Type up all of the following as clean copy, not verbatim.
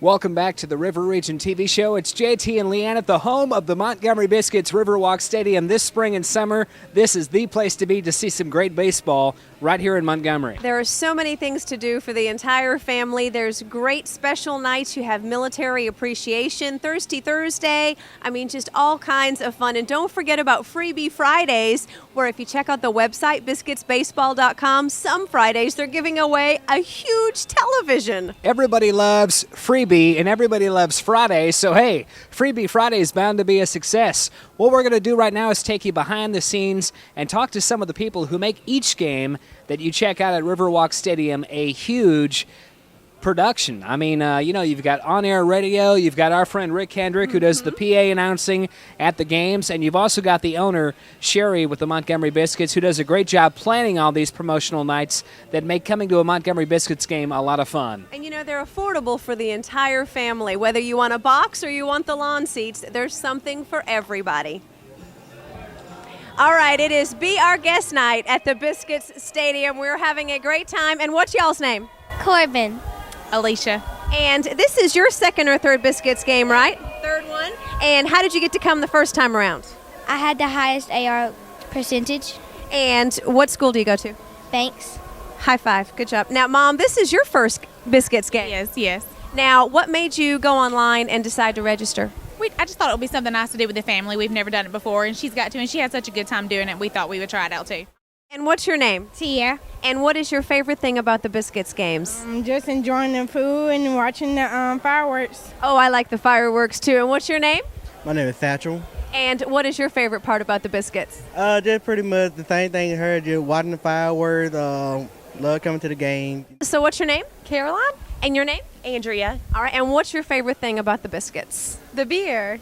Welcome back to the River Region TV show. It's JT and Leanne at the home of the Montgomery Biscuits Riverwalk Stadium this spring and summer. This is the place to be to see some great baseball right here in Montgomery. There are so many things to do for the entire family. There's great special nights. You have military appreciation, Thirsty Thursday. I mean, just all kinds of fun. And don't forget about Freebie Fridays, where if you check out the website, biscuitsbaseball.com, some Fridays they're giving away a huge television. Everybody loves Freebie and everybody loves Friday, so hey, Freebie Friday is bound to be a success. What we're going to do right now is take you behind the scenes and talk to some of the people who make each game that you check out at Riverwalk Stadium a huge production. I mean, you've got on-air radio, you've got our friend Rick Kendrick who does the PA announcing at the games, and you've also got the owner, Sherry, with the Montgomery Biscuits, who does a great job planning all these promotional nights that make coming to a Montgomery Biscuits game a lot of fun. And they're affordable for the entire family. Whether you want a box or you want the lawn seats, there's something for everybody. All right, it is Be Our Guest Night at the Biscuits Stadium. We're having a great time. And what's y'all's name? Corbin. Alicia. And this is your second or third Biscuits game, right? Third one. And how did you get to come the first time around? I had the highest AR percentage. And what school do you go to? Thanks. High five. Good job. Now, Mom, this is your first Biscuits game. Yes. Now, what made you go online and decide to register? I just thought it would be something nice to do with the family. We've never done it before, and she's got to, and she had such a good time doing it, we thought we would try it out too. And what's your name? Tia. And what is your favorite thing about the Biscuits games? Just enjoying the food and watching the fireworks. Oh, I like the fireworks too. And what's your name? My name is Thatchell. And what is your favorite part about the Biscuits? Just pretty much the same thing as her, just watching the fireworks, love coming to the game. So what's your name? Caroline. And your name? Andrea. All right, and what's your favorite thing about the Biscuits? The beer.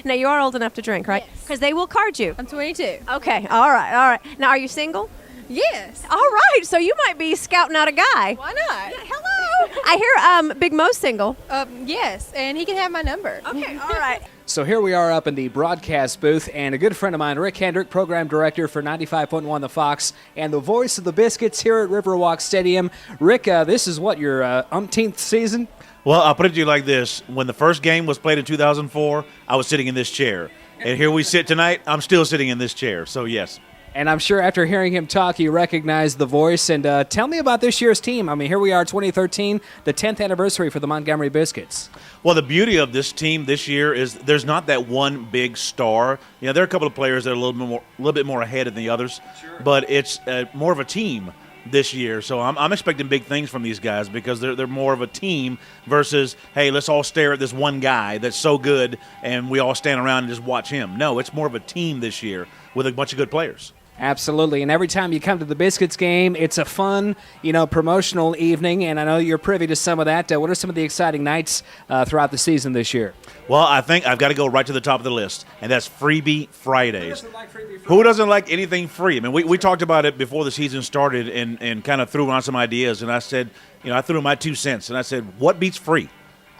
Now, you are old enough to drink, right? Yes. Because they will card you. I'm 22. Okay, all right. Now, are you single? Yes. All right, so you might be scouting out a guy. Why not? Hello. I hear Big Mo's single. Yes, and he can have my number. Okay, all right. So here we are up in the broadcast booth, and a good friend of mine, Rick Kendrick, program director for 95.1 The Fox, and the voice of the Biscuits here at Riverwalk Stadium. Rick, this is what, your umpteenth season? Well, I'll put it to you like this. When the first game was played in 2004, I was sitting in this chair. And here we sit tonight, I'm still sitting in this chair, so yes. And I'm sure after hearing him talk, you recognize the voice. And tell me about this year's team. I mean, here we are, 2013, the 10th anniversary for the Montgomery Biscuits. Well, the beauty of this team this year is there's not that one big star. There are a couple of players that are a little bit more ahead than the others, but it's more of a team this year. So I'm expecting big things from these guys because they're more of a team versus, hey, let's all stare at this one guy that's so good and we all stand around and just watch him. No, it's more of a team this year with a bunch of good players. Absolutely, and every time you come to the Biscuits game, it's a fun, promotional evening, and I know you're privy to some of that. What are some of the exciting nights throughout the season this year? Well, I think I've got to go right to the top of the list, and that's Freebie Fridays. Who doesn't like Freebie Fridays? Who doesn't like anything free? I mean, we talked about it before the season started and kind of threw around some ideas, and I said, I threw in my 2 cents, and I said, what beats free?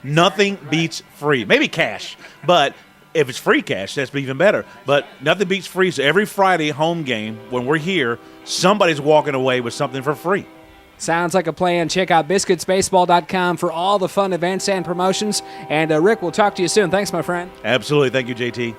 Nothing beats free. Maybe cash, but if it's free cash, that's even better. But nothing beats free. So every Friday home game, when we're here, somebody's walking away with something for free. Sounds like a plan. Check out biscuitsbaseball.com for all the fun events and promotions. And Rick, we'll talk to you soon. Thanks, my friend. Absolutely. Thank you, JT.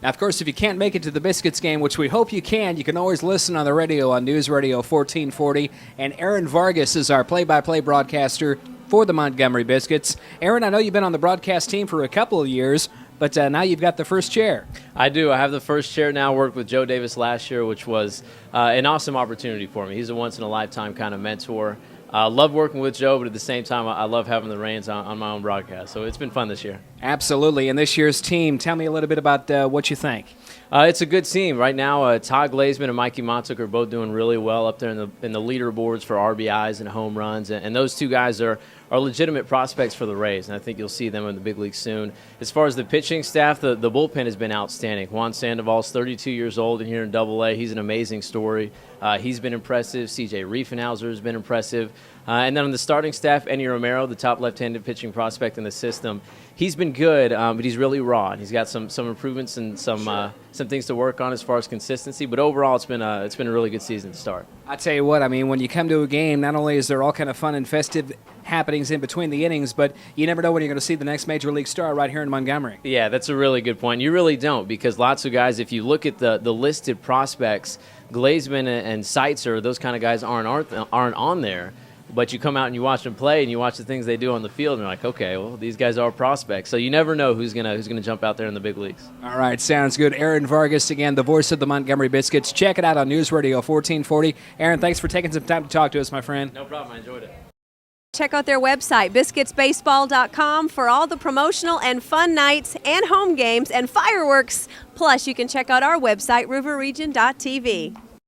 Now, of course, if you can't make it to the Biscuits game, which we hope you can always listen on the radio on News Radio 1440. And Aaron Vargas is our play-by-play broadcaster for the Montgomery Biscuits. Aaron, I know you've been on the broadcast team for a couple of years, but now you've got the first chair. I do. I have the first chair now. Worked with Joe Davis last year, which was an awesome opportunity for me. He's a once-in-a-lifetime kind of mentor. I love working with Joe, but at the same time, I love having the reins on my own broadcast. So it's been fun this year. Absolutely. And this year's team, tell me a little bit about what you think. It's a good team. Right now, Todd Glazman and Mikey Montuk are both doing really well up there in the leaderboards for RBIs and home runs. And those two guys are legitimate prospects for the Rays, and I think you'll see them in the big leagues soon. As far as the pitching staff, the bullpen has been outstanding. Juan Sandoval's 32 years old and here in Double-A. He's an amazing story. He's been impressive. C.J. Riefenhauser has been impressive. And then on the starting staff, Enny Romero, the top left-handed pitching prospect in the system, he's been good, but he's really raw. He's got some improvements and some things to work on as far as consistency. But overall, it's been a really good season to start. I tell you what, I mean, when you come to a game, not only is there all kind of fun and festive happenings in between the innings, but you never know when you're going to see the next major league star right here in Montgomery. Yeah, that's a really good point. You really don't, because lots of guys, if you look at the listed prospects, Glazman and Seitzer, those kind of guys aren't on there. But you come out and you watch them play and you watch the things they do on the field, and you're like, okay, well, these guys are prospects. So you never know who's gonna jump out there in the big leagues. All right, sounds good. Aaron Vargas, again, the voice of the Montgomery Biscuits. Check it out on News Radio 1440. Aaron, thanks for taking some time to talk to us, my friend. No problem. I enjoyed it. Check out their website, biscuitsbaseball.com, for all the promotional and fun nights and home games and fireworks. Plus, you can check out our website, riverregion.tv.